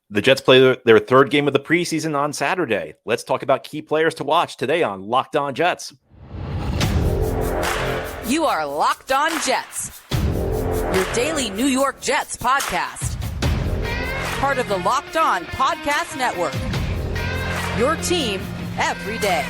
The Jets play their third game of the preseason on Saturday. Let's talk about key players to watch today on Locked On Jets. You are Locked On Jets, your daily New York Jets podcast. Part of the Locked On Podcast Network, your team every day.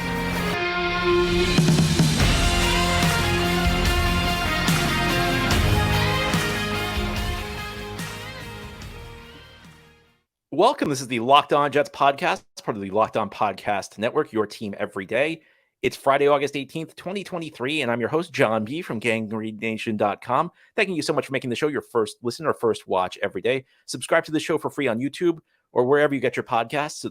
Welcome. This is the Locked On Jets podcast, part of the Locked On Podcast Network, your team every day. It's Friday, August 18th, 2023, and I'm your host, John B. from GangReadNation.com. Thanking you so much for making the show your first listen or first watch every day. Subscribe to the show for free on YouTube or wherever you get your podcasts so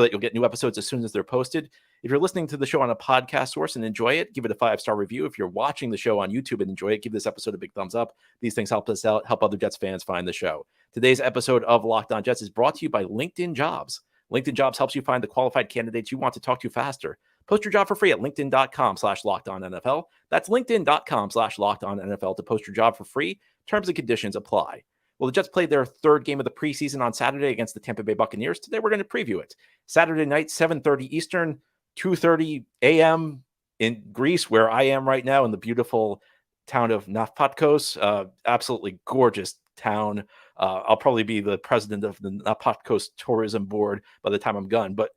that you'll get new episodes as soon as they're posted. If you're listening to the show on a podcast source and enjoy it, give it a 5-star review. If you're watching the show on YouTube and enjoy it, give this episode a big thumbs up. These things help us out, help other Jets fans find the show. Today's episode of Locked On Jets is brought to you by LinkedIn Jobs. LinkedIn Jobs helps you find the qualified candidates you want to talk to faster. Post your job for free at linkedin.com/LockedOnNFL. That's linkedin.com/LockedOnNFL to post your job for free. Terms and conditions apply. Well, the Jets played their third game of the preseason on Saturday against the Tampa Bay Buccaneers. Today, we're going to preview it. Saturday night, 7:30 Eastern, 2:30 a.m. in Greece, where I am right now in the beautiful town of Napatkos. Absolutely gorgeous town. I'll probably be the president of the Napatkos Tourism Board by the time I'm done. But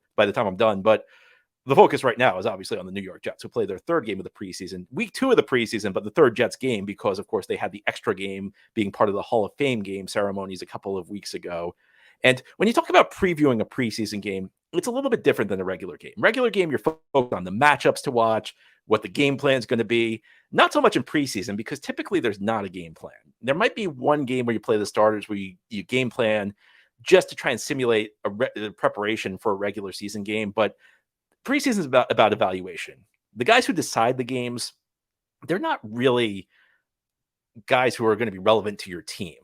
the focus right now is obviously on the New York Jets, who play their third game of the preseason, week 2 of the preseason, but the third Jets game because, of course, they had the extra game being part of the Hall of Fame game ceremonies a couple of weeks ago. And when you talk about previewing a preseason game, it's a little bit different than a regular game. Regular game, you're focused on the matchups to watch, what the game plan is going to be. Not so much in preseason because typically there's not a game plan. There might be one game where you play the starters where you game plan just to try and simulate a preparation for a regular season game, but preseason is about evaluation. The guys who decide the games, they're not really guys who are going to be relevant to your team.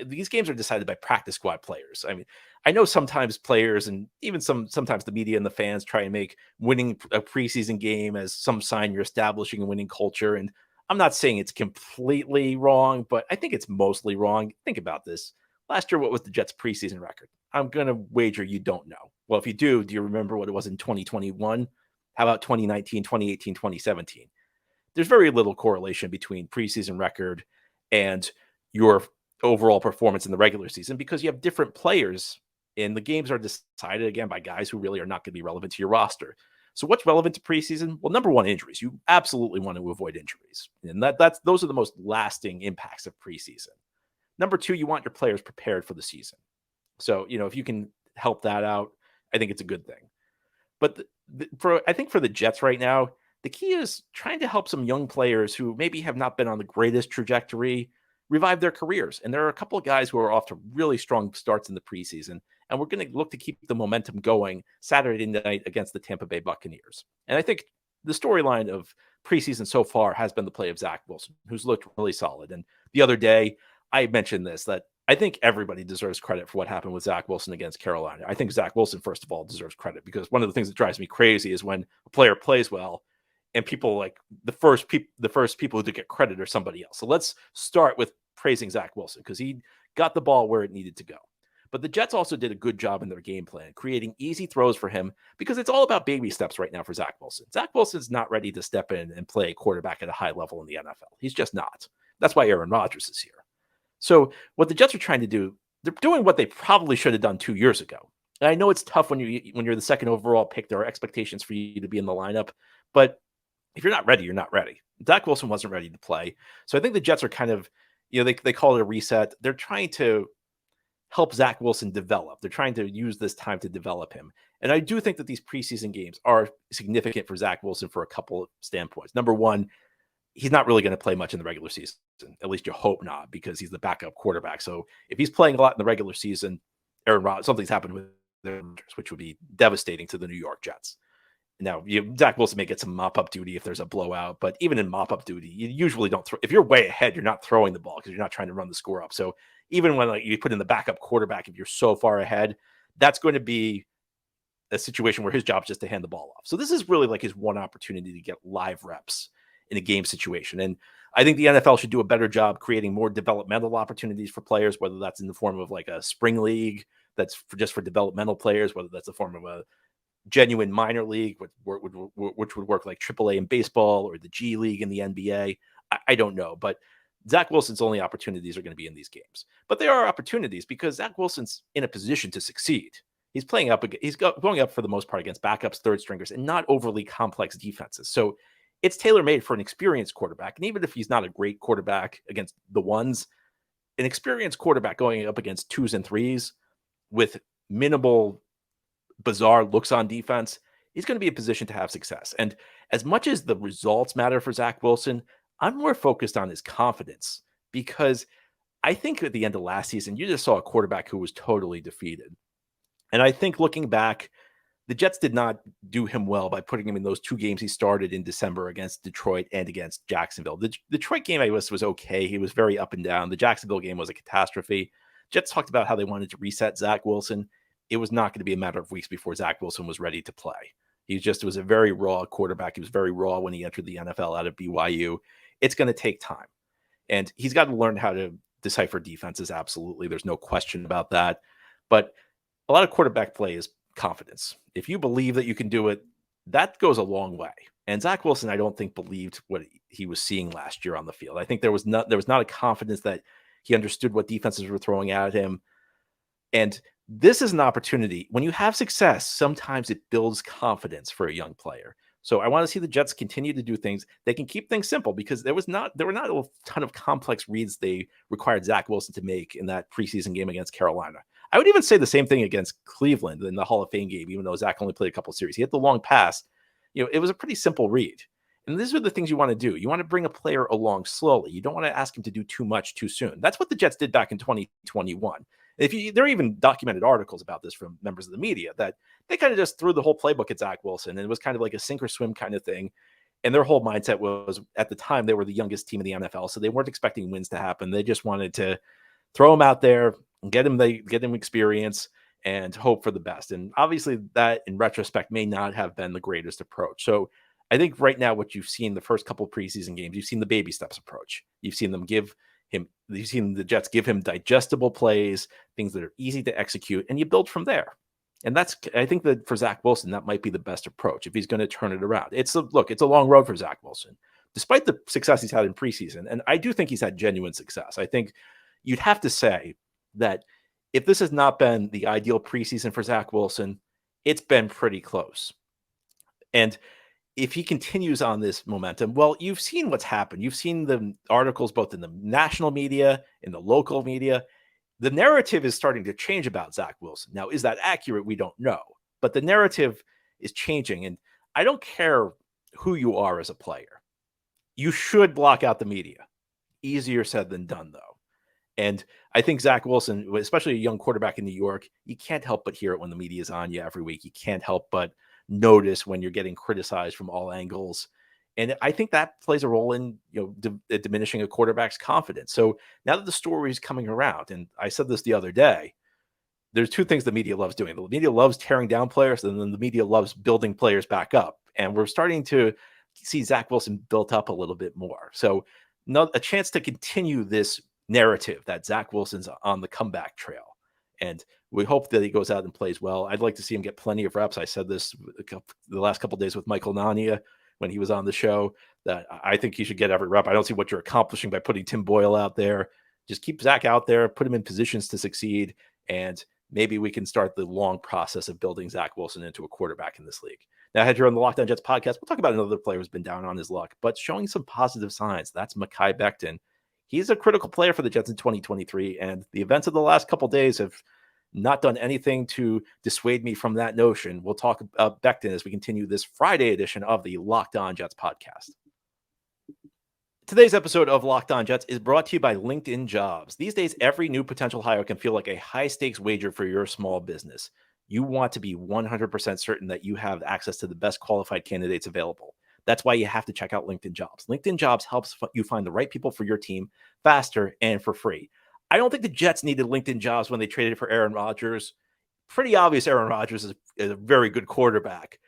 These games are decided by practice squad players. I mean, I know sometimes players and even sometimes the media and the fans try and make winning a preseason game as some sign you're establishing a winning culture. And I'm not saying it's completely wrong, but I think it's mostly wrong. Think about this. Last year, what was the Jets' preseason record? I'm going to wager you don't know. Well, if you do you remember what it was in 2021? How about 2019, 2018, 2017? There's very little correlation between preseason record and your overall performance in the regular season because you have different players and the games are decided, again, by guys who really are not going to be relevant to your roster. So what's relevant to preseason? Well, number one, injuries. You absolutely want to avoid injuries. And those are the most lasting impacts of preseason. Number two, you want your players prepared for the season. So, if you can help that out, I think it's a good thing. But I think for the Jets right now, the key is trying to help some young players who maybe have not been on the greatest trajectory revive their careers. And there are a couple of guys who are off to really strong starts in the preseason. And we're going to look to keep the momentum going Saturday night against the Tampa Bay Buccaneers. And I think the storyline of preseason so far has been the play of Zach Wilson, who's looked really solid. And the other day, I mentioned this, that I think everybody deserves credit for what happened with Zach Wilson against Carolina. I think Zach Wilson, first of all, deserves credit because one of the things that drives me crazy is when a player plays well and people like the first people who get credit are somebody else. So let's start with praising Zach Wilson because he got the ball where it needed to go. But the Jets also did a good job in their game plan, creating easy throws for him because it's all about baby steps right now for Zach Wilson. Zach Wilson's not ready to step in and play quarterback at a high level in the NFL. He's just not. That's why Aaron Rodgers is here. So what the Jets are trying to do, they're doing what they probably should have done 2 years ago. And I know it's tough when you're the second overall pick. There are expectations for you to be in the lineup, but if you're not ready, you're not ready. Zach Wilson wasn't ready to play. So I think the Jets are kind of, they call it a reset. They're trying to help Zach Wilson develop. They're trying to use this time to develop him. And I do think that these preseason games are significant for Zach Wilson for a couple of standpoints. Number one, he's not really going to play much in the regular season. At least you hope not, because he's the backup quarterback. So if he's playing a lot in the regular season, Aaron Rodgers, something's happened with Aaron Rodgers, which would be devastating to the New York Jets. Now, Zach Wilson may get some mop-up duty if there's a blowout, but even in mop-up duty, you usually don't throw. If you're way ahead, you're not throwing the ball because you're not trying to run the score up. So even when you put in the backup quarterback, if you're so far ahead, that's going to be a situation where his job is just to hand the ball off. So this is really like his one opportunity to get live reps in a game situation. And I think the NFL should do a better job creating more developmental opportunities for players, whether that's in the form of like a spring league that's just for developmental players, whether that's a form of a genuine minor league, which would work like AAA in baseball or the G League in the NBA. I don't know, but Zach Wilson's only opportunities are going to be in these games. But there are opportunities because Zach Wilson's in a position to succeed. He's playing up. He's going up for the most part against backups, third stringers, and not overly complex defenses. So it's tailor-made for an experienced quarterback. And even if he's not a great quarterback against the ones, an experienced quarterback going up against twos and threes with minimal bizarre looks on defense, he's going to be in a position to have success. And as much as the results matter for Zach Wilson, I'm more focused on his confidence, because I think at the end of last season, you just saw a quarterback who was totally defeated. And I think looking back, the Jets did not do him well by putting him in those two games he started in December against Detroit and against Jacksonville. The Detroit game, I guess, was okay. He was very up and down. The Jacksonville game was a catastrophe. Jets talked about how they wanted to reset Zach Wilson. It was not going to be a matter of weeks before Zach Wilson was ready to play. He just was a very raw quarterback. He was very raw when he entered the NFL out of BYU. It's going to take time. And he's got to learn how to decipher defenses. Absolutely. There's no question about that. But a lot of quarterback play is confidence. If you believe that you can do it, that goes a long way. And Zach Wilson, I don't think, believed what he was seeing last year on the field. I think there was not a confidence that he understood what defenses were throwing at him. And this is an opportunity. When you have success, sometimes it builds confidence for a young player. So I want to see the Jets continue to do things. They can keep things simple, because there were not a ton of complex reads they required Zach Wilson to make in that preseason game against Carolina. I would even say the same thing against Cleveland in the Hall of Fame game, even though Zach only played a couple of series. He hit the long pass. It was a pretty simple read. And these are the things you want to do. You want to bring a player along slowly. You don't want to ask him to do too much too soon. That's what the Jets did back in 2021. There are even documented articles about this from members of the media, that they kind of just threw the whole playbook at Zach Wilson, and it was kind of like a sink or swim kind of thing. And their whole mindset was, at the time, they were the youngest team in the NFL, so they weren't expecting wins to happen. They just wanted to throw him out there and get him experience and hope for the best. And obviously that, in retrospect, may not have been the greatest approach. So I think right now what you've seen the first couple of preseason games, you've seen the baby steps approach. You've seen the Jets give him digestible plays, things that are easy to execute, and you build from there. And I think that for Zach Wilson, that might be the best approach if he's going to turn it around. It's a long road for Zach Wilson, despite the success he's had in preseason. And I do think he's had genuine success. I think you'd have to say that if this has not been the ideal preseason for Zach Wilson, it's been pretty close. And if he continues on this momentum, well, you've seen what's happened. You've seen the articles both in the national media, in the local media. The narrative is starting to change about Zach Wilson. Now, is that accurate? We don't know. But the narrative is changing. And I don't care who you are as a player. You should block out the media. Easier said than done, though. And I think Zach Wilson, especially a young quarterback in New York, you can't help but hear it when the media is on you every week. You can't help but notice when you're getting criticized from all angles. And I think that plays a role in diminishing a quarterback's confidence. So now that the story is coming around, and I said this the other day, there's two things the media loves doing. The media loves tearing down players, and then the media loves building players back up. And we're starting to see Zach Wilson built up a little bit more. So a chance to continue this narrative that Zach Wilson's on the comeback trail. And we hope that he goes out and plays well. I'd like to see him get plenty of reps. I said this the last couple of days with Michael Nania when he was on the show, that I think he should get every rep. I don't see what you're accomplishing by putting Tim Boyle out there. Just keep Zach out there, put him in positions to succeed, and maybe we can start the long process of building Zach Wilson into a quarterback in this league. Now, ahead here on the Locked On Jets podcast, we'll talk about another player who's been down on his luck, but showing some positive signs. That's Mekhi Becton. He's a critical player for the Jets in 2023, and the events of the last couple of days have not done anything to dissuade me from that notion. We'll talk about Becton as we continue this Friday edition of the Locked On Jets podcast. Today's episode of Locked On Jets is brought to you by LinkedIn Jobs. These days, every new potential hire can feel like a high-stakes wager for your small business. You want to be 100% certain that you have access to the best qualified candidates available. That's why you have to check out LinkedIn Jobs. LinkedIn Jobs helps you find the right people for your team faster and for free. I don't think the Jets needed LinkedIn Jobs when they traded for Aaron Rodgers. Pretty obvious Aaron Rodgers is a very good quarterback.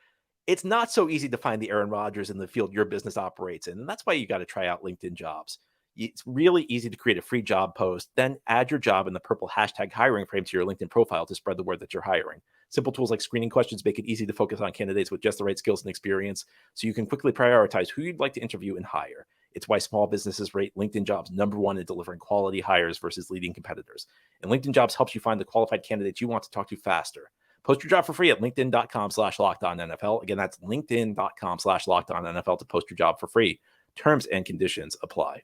It's not so easy to find the Aaron Rodgers in the field your business operates in, and that's why you got to try out LinkedIn Jobs. It's really easy to create a free job post, then add your job in the purple hashtag hiring frame to your LinkedIn profile to spread the word that you're hiring. Simple tools like screening questions make it easy to focus on candidates with just the right skills and experience, so you can quickly prioritize who you'd like to interview and hire. It's why small businesses rate LinkedIn Jobs #1 in delivering quality hires versus leading competitors. And LinkedIn Jobs helps you find the qualified candidates you want to talk to faster. Post your job for free at linkedin.com/LockedOnNFL. Again, that's linkedin.com/LockedOnNFL to post your job for free. Terms and conditions apply.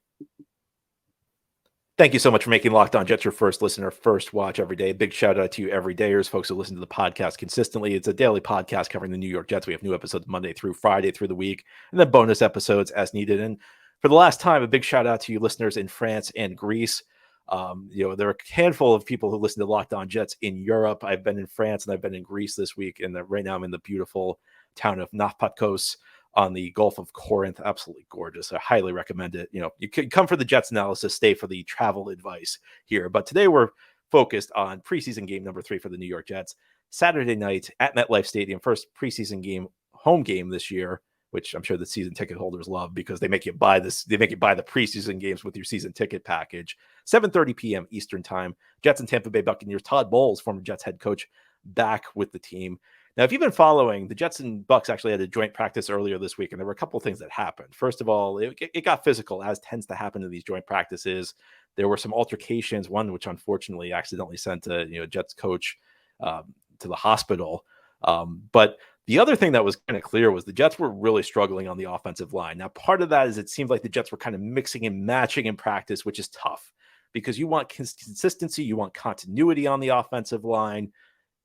Thank you so much for making Locked On Jets your first listener, first watch every day. Big shout out to you everydayers, folks who listen to the podcast consistently. It's a daily podcast covering the New York Jets. We have new episodes Monday through Friday through the week, and then bonus episodes as needed. And for the last time, a big shout out to you listeners in France and Greece. There are a handful of people who listen to Locked On Jets in Europe. I've been in France and I've been in Greece this week, and right now I'm in the beautiful town of Nafpatkos on the Gulf of Corinth. Absolutely gorgeous. I highly recommend it. You could come for the Jets analysis, stay for the travel advice here. But today we're focused on preseason game number 3 for the New York Jets. Saturday night at MetLife Stadium, first preseason game, home game this year, which I'm sure the season ticket holders love because they make you buy this. They make you buy the preseason games with your season ticket package. 7:30 p.m. Eastern time. Jets and Tampa Bay Buccaneers. Todd Bowles, former Jets head coach, back with the team. Now, if you've been following, the Jets and Bucs actually had a joint practice earlier this week, and there were a couple of things that happened. First of all, it got physical, as tends to happen in these joint practices. There were some altercations, one which unfortunately accidentally sent a Jets coach to the hospital. But the other thing that was kind of clear was the Jets were really struggling on the offensive line. Now, part of that is it seemed like the Jets were kind of mixing and matching in practice, which is tough because you want consistency, you want continuity on the offensive line.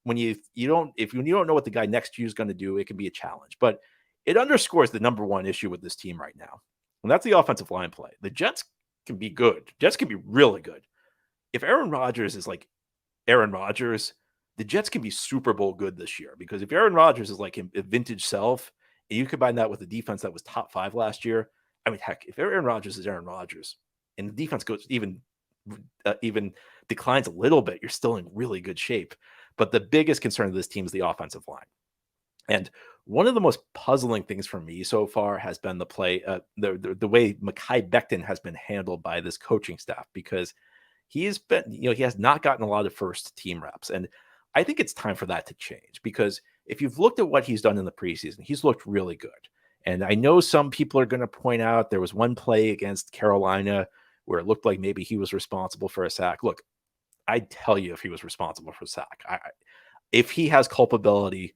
When you don't know what the guy next to you is going to do, it can be a challenge. But it underscores the number one issue with this team right now, and that's the offensive line play. The Jets can be good. Jets can be really good. If Aaron Rodgers is like Aaron Rodgers, the Jets can be Super Bowl good this year, because if Aaron Rodgers is like a vintage self, and you combine that with the defense that was top 5 last year, I mean, heck, if Aaron Rodgers is Aaron Rodgers and the defense goes even declines a little bit, you're still in really good shape. But the biggest concern of this team is the offensive line. And one of the most puzzling things for me so far has been the play, the way Mekhi Becton has been handled by this coaching staff, because he has not gotten a lot of first team reps. And I think it's time for that to change, because if you've looked at what he's done in the preseason, he's looked really good. And I know some people are going to point out there was one play against Carolina where it looked like maybe he was responsible for a sack. Look, I'd tell you if he was responsible for a sack. If he has culpability,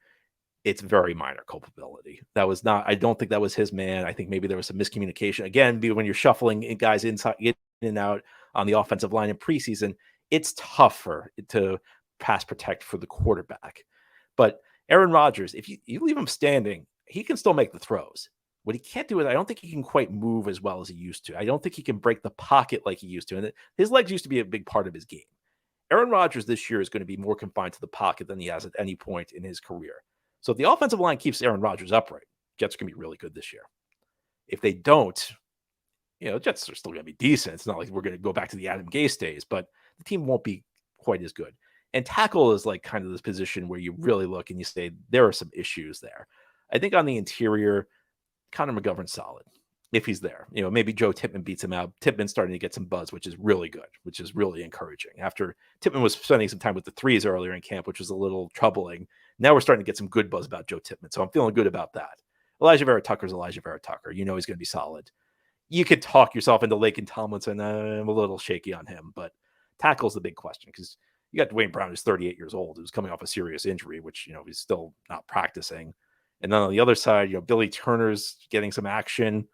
it's very minor culpability. That was not, I don't think that was his man. I think maybe there was some miscommunication. Again, when you're shuffling guys inside, in and out on the offensive line in preseason, it's tougher to pass protect for the quarterback. But Aaron Rodgers, if you leave him standing, he can still make the throws. What he can't do is, I don't think he can quite move as well as he used to. I don't think he can break the pocket like he used to. And his legs used to be a big part of his game. Aaron Rodgers this year is going to be more confined to the pocket than he has at any point in his career. So if the offensive line keeps Aaron Rodgers upright, Jets can be really good this year. If they don't, Jets are still going to be decent. It's not like we're going to go back to the Adam Gase days, but the team won't be quite as good. And tackle is like kind of this position where you really look and you say there are some issues there. I think on the interior, Connor McGovern's solid if he's there. Maybe Joe Tippmann beats him out. Tippmann's starting to get some buzz, which is really good, which is really encouraging. After Tippmann was spending some time with the threes earlier in camp, which was a little troubling. Now we're starting to get some good buzz about Joe Tippmann, so I'm feeling good about that. Elijah Vera Tucker's Elijah Vera Tucker. He's going to be solid. You could talk yourself into Laken Tomlinson. I'm a little shaky on him, but tackle's the big question, because you got Dwayne Brown, who's 38 years old, who's coming off a serious injury, which, he's still not practicing. And then on the other side, Billy Turner's getting some action.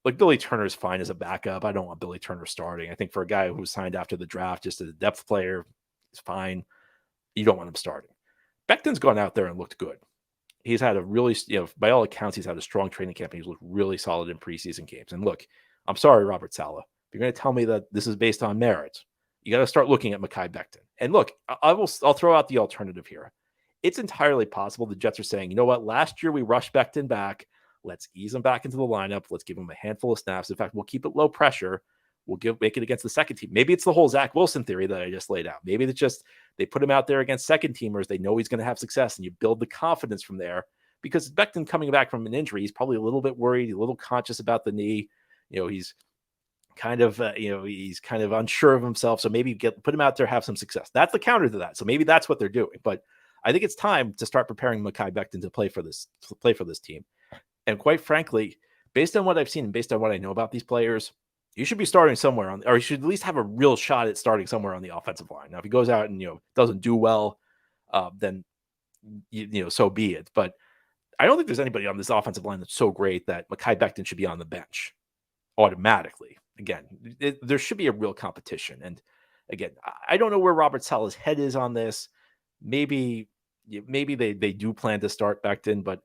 Like, Billy Turner's fine as a backup. I don't want Billy Turner starting. I think for a guy who was signed after the draft, just as a depth player, he's fine. You don't want him starting. Becton's gone out there and looked good. He's had a really, by all accounts, he's had a strong training camp, and he's looked really solid in preseason games. And look, I'm sorry, Robert Saleh, if you're going to tell me that this is based on merit, you got to start looking at Mekhi Becton. And look, I'll throw out the alternative here. It's entirely possible the Jets are saying, you know what, last year we rushed Becton back. Let's ease him back into the lineup. Let's give him a handful of snaps. In fact, we'll keep it low pressure. We'll make it against the second team. Maybe it's the whole Zach Wilson theory that I just laid out. Maybe it's just they put him out there against second teamers. They know he's going to have success, and you build the confidence from there. Because Becton coming back from an injury, he's probably a little bit worried, a little conscious about the knee. He's kind of, he's kind of unsure of himself. So maybe put him out there, have some success. That's the counter to that. So maybe that's what they're doing. But I think it's time to start preparing Mekhi Becton to play for this team. And quite frankly, based on what I've seen and based on what I know about these players, you should be starting somewhere or you should at least have a real shot at starting somewhere on the offensive line. Now, if he goes out and, doesn't do well, then, so be it. But I don't think there's anybody on this offensive line that's so great that Mekhi Becton should be on the bench automatically. Again, there should be a real competition. And again, I don't know where Robert Saleh's head is on this. Maybe they do plan to start Becton, but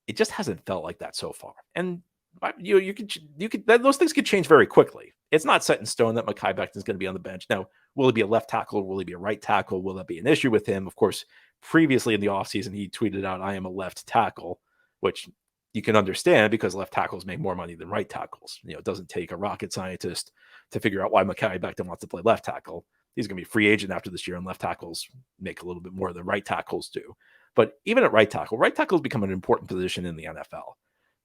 it just hasn't felt like that so far. And you could those things could change very quickly. It's not set in stone that Mekhi Becton is going to be on the bench. Now, will he be a left tackle? Will he be a right tackle? Will that be an issue with him? Of course, previously in the offseason, he tweeted out, "I am a left tackle," which you can understand because left tackles make more money than right tackles. It doesn't take a rocket scientist to figure out why Mekhi Becton wants to play left tackle. He's going to be a free agent after this year, and left tackles make a little bit more than right tackles do. But even at right tackles become an important position in the NFL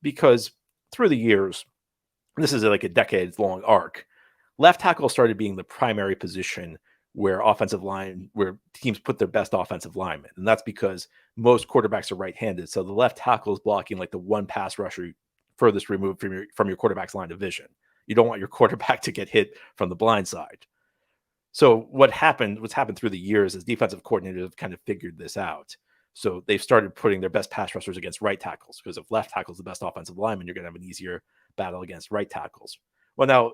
because through the years, and this is like a decades-long arc, left tackle started being the primary position where teams put their best offensive linemen. And that's because most quarterbacks are right-handed. So the left tackle is blocking like the one pass rusher furthest removed from your quarterback's line of vision. You don't want your quarterback to get hit from the blind side. So what's happened through the years is defensive coordinators have kind of figured this out. So they've started putting their best pass rushers against right tackles because if left tackle is the best offensive lineman, you're going to have an easier battle against right tackles. Well, now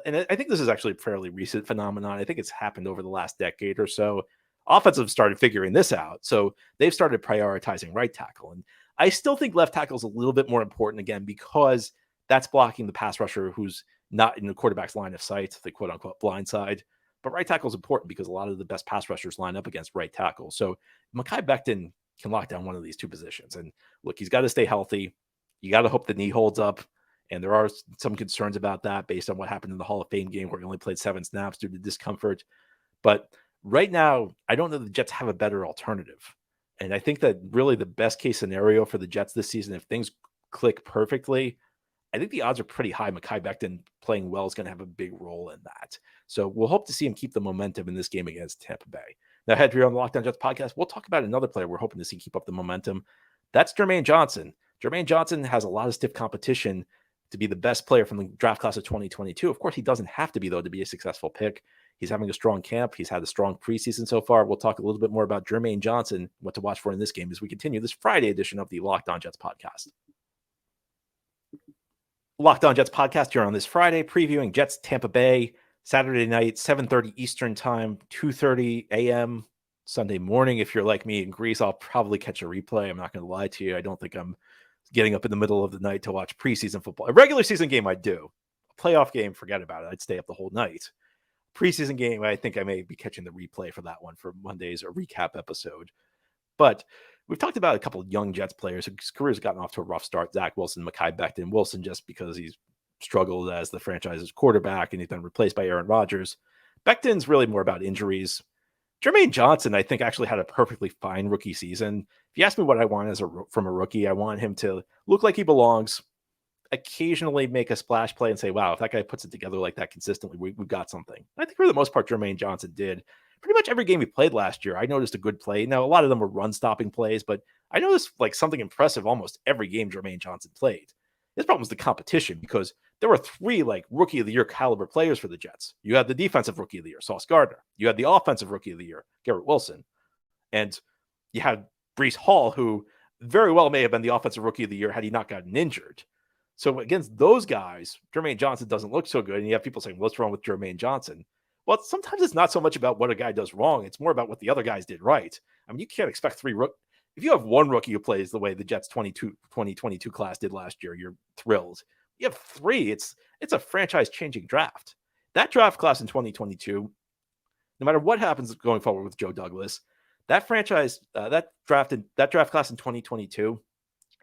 and I think this is actually a fairly recent phenomenon. I think it's happened over the last decade or so. Offensive started figuring this out. So they've started prioritizing right tackle. And I still think left tackle is a little bit more important again, because that's blocking the pass rusher who's not in the quarterback's line of sight, the quote unquote blind side. But right tackle is important because a lot of the best pass rushers line up against right tackle. So Mekhi Becton can lock down one of these two positions. And look, he's got to stay healthy. You got to hope the knee holds up. And there are some concerns about that based on what happened in the Hall of Fame game where he only played 7 snaps due to discomfort. But right now, I don't know the Jets have a better alternative. And I think that really the best case scenario for the Jets this season, if things click perfectly, I think the odds are pretty high. Mekhi Becton playing well is going to have a big role in that. So we'll hope to see him keep the momentum in this game against Tampa Bay. Now, head here on the Locked On Jets podcast, we'll talk about another player we're hoping to see keep up the momentum. That's Jermaine Johnson. Jermaine Johnson has a lot of stiff competition to be the best player from the draft class of 2022. Of course, he doesn't have to be, though, to be a successful pick. He's having a strong camp. He's had a strong preseason so far. We'll talk a little bit more about Jermaine Johnson, what to watch for in this game as we continue this Friday edition of the Locked On Jets podcast. Locked On Jets podcast here on this Friday, previewing Jets Tampa Bay, Saturday night, 7:30 Eastern time, 2:30 a.m. Sunday morning. If you're like me in Greece, I'll probably catch a replay. I'm not going to lie to you. I don't think I'm getting up in the middle of the night to watch preseason football. A regular season game, I do. A playoff game, forget about it. I'd stay up the whole night. Preseason game, I think I may be catching the replay for that one for Monday's recap episode. But we've talked about a couple of young Jets players whose careers have gotten off to a rough start. Zach Wilson, Mekhi Becton. Wilson just because he's struggled as the franchise's quarterback and he's been replaced by Aaron Rodgers. Becton's really more about injuries. Jermaine Johnson, I think, actually had a perfectly fine rookie season. If you ask me what I want from a rookie, I want him to look like he belongs, occasionally make a splash play and say, wow, if that guy puts it together like that consistently, we've got something. I think for the most part, Jermaine Johnson did. Pretty much every game he played last year, I noticed a good play. Now, a lot of them were run-stopping plays, but I noticed like something impressive almost every game Jermaine Johnson played. His problem was the competition because there were 3 like rookie of the year caliber players for the Jets. You had the defensive rookie of the year, Sauce Gardner. You had the offensive rookie of the year, Garrett Wilson. And you had Breece Hall, who very well may have been the offensive rookie of the year had he not gotten injured. So against those guys, Jermaine Johnson doesn't look so good. And you have people saying, what's wrong with Jermaine Johnson? Well, sometimes it's not so much about what a guy does wrong. It's more about what the other guys did right. I mean, you can't expect 3 rookies. If you have one rookie who plays the way the Jets 2022 class did last year, you're thrilled. You have 3. It's a franchise-changing draft. That draft class in 2022, no matter what happens going forward with Joe Douglas, that draft class in 2022,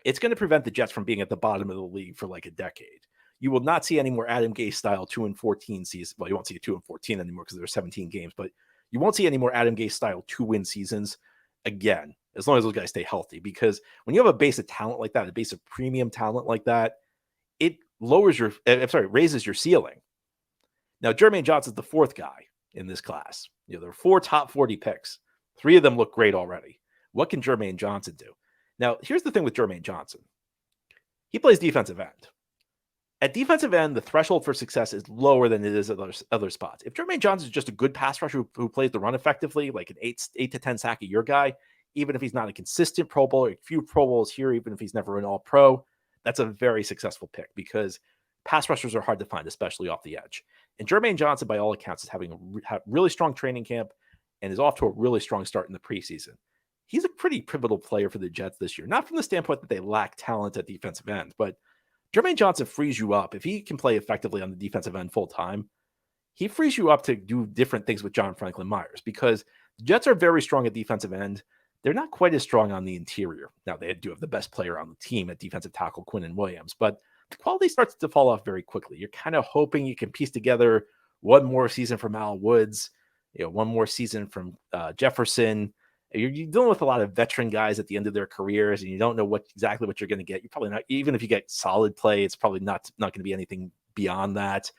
it's going to prevent the Jets from being at the bottom of the league for like a decade. You will not see any more Adam Gase style 2-14 seasons. Well, you won't see a 2-14 anymore because there are 17 games, but you won't see any more Adam Gase style 2-win seasons again, as long as those guys stay healthy. Because when you have a base of talent like that, a base of premium talent like that, it raises your ceiling. Now, Jermaine Johnson's the fourth guy in this class. There are 4 top 40 picks. 3 of them look great already. What can Jermaine Johnson do? Now, here's the thing with Jermaine Johnson. He plays defensive end. At defensive end, the threshold for success is lower than it is at other spots. If Jermaine Johnson is just a good pass rusher who plays the run effectively, like an 8 to 10 sack a year guy, even if he's not a consistent Pro Bowl, a few Pro Bowls here, even if he's never an All-Pro, that's a very successful pick because pass rushers are hard to find, especially off the edge. And Jermaine Johnson, by all accounts, is having a really strong training camp and is off to a really strong start in the preseason. He's a pretty pivotal player for the Jets this year, not from the standpoint that they lack talent at defensive end, but Jermaine Johnson frees you up. If he can play effectively on the defensive end full time, he frees you up to do different things with John Franklin Myers because the Jets are very strong at defensive end. They're not quite as strong on the interior. Now, they do have the best player on the team at defensive tackle, Quinnen Williams, but the quality starts to fall off very quickly. You're kind of hoping you can piece together one more season from Al Woods, one more season from Jefferson. You're dealing with a lot of veteran guys at the end of their careers, and you don't know exactly what you're going to get. You're probably not, even if you get solid play, it's probably not going to be anything beyond that.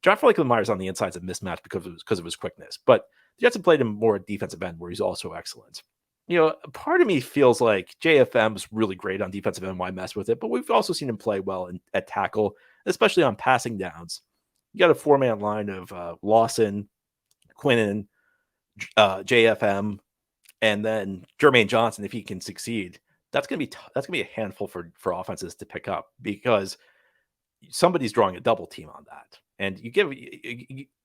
John Franklin Myers on the inside is a mismatch because of his quickness, but the Jets have played him more at defensive end where he's also excellent. Part of me feels like JFM's really great on defensive end. Why mess with it? But we've also seen him play well at tackle, especially on passing downs. You got a 4-man line of Lawson, Quinnen, JFM, and then Jermaine Johnson. If he can succeed, that's gonna be a handful for offenses to pick up because somebody's drawing a double team on that. And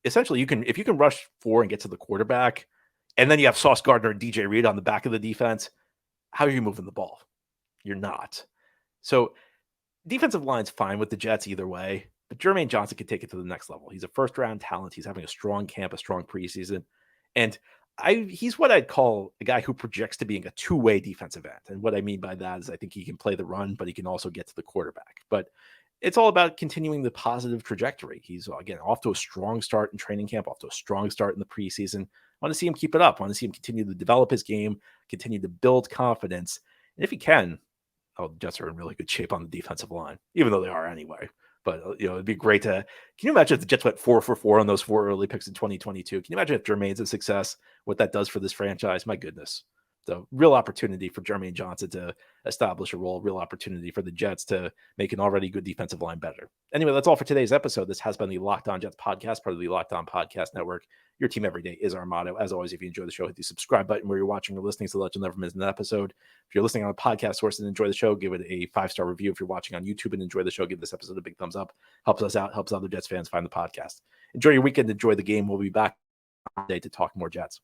essentially if you can rush 4 and get to the quarterback, and then you have Sauce Gardner and DJ Reed on the back of the defense, how are you moving the ball? You're not. So defensive line's fine with the Jets either way, but Jermaine Johnson can take it to the next level. He's a first-round talent. He's having a strong camp, a strong preseason. And he's what I'd call a guy who projects to being a two-way defensive end. And what I mean by that is I think he can play the run, but he can also get to the quarterback. But it's all about continuing the positive trajectory. He's, again, off to a strong start in training camp, off to a strong start in the preseason. I want to see him keep it up. I want to see him continue to develop his game, continue to build confidence. And if he can, the Jets are in really good shape on the defensive line, even though they are anyway. But, it'd be great to – can you imagine if the Jets went 4 for 4 on those 4 early picks in 2022? Can you imagine if Jermaine's a success, what that does for this franchise? My goodness. The real opportunity for Jermaine Johnson to establish a role, real opportunity for the Jets to make an already good defensive line better. Anyway, that's all for today's episode. This has been the Locked On Jets podcast, part of the Locked On Podcast Network. Your team every day is our motto. As always, if you enjoy the show, hit the subscribe button where you're watching or listening so that you'll never miss an episode. If you're listening on a podcast source and enjoy the show, give it a 5-star review. If you're watching on YouTube and enjoy the show, give this episode a big thumbs up. Helps us out, helps other Jets fans find the podcast. Enjoy your weekend. Enjoy the game. We'll be back today to talk more Jets.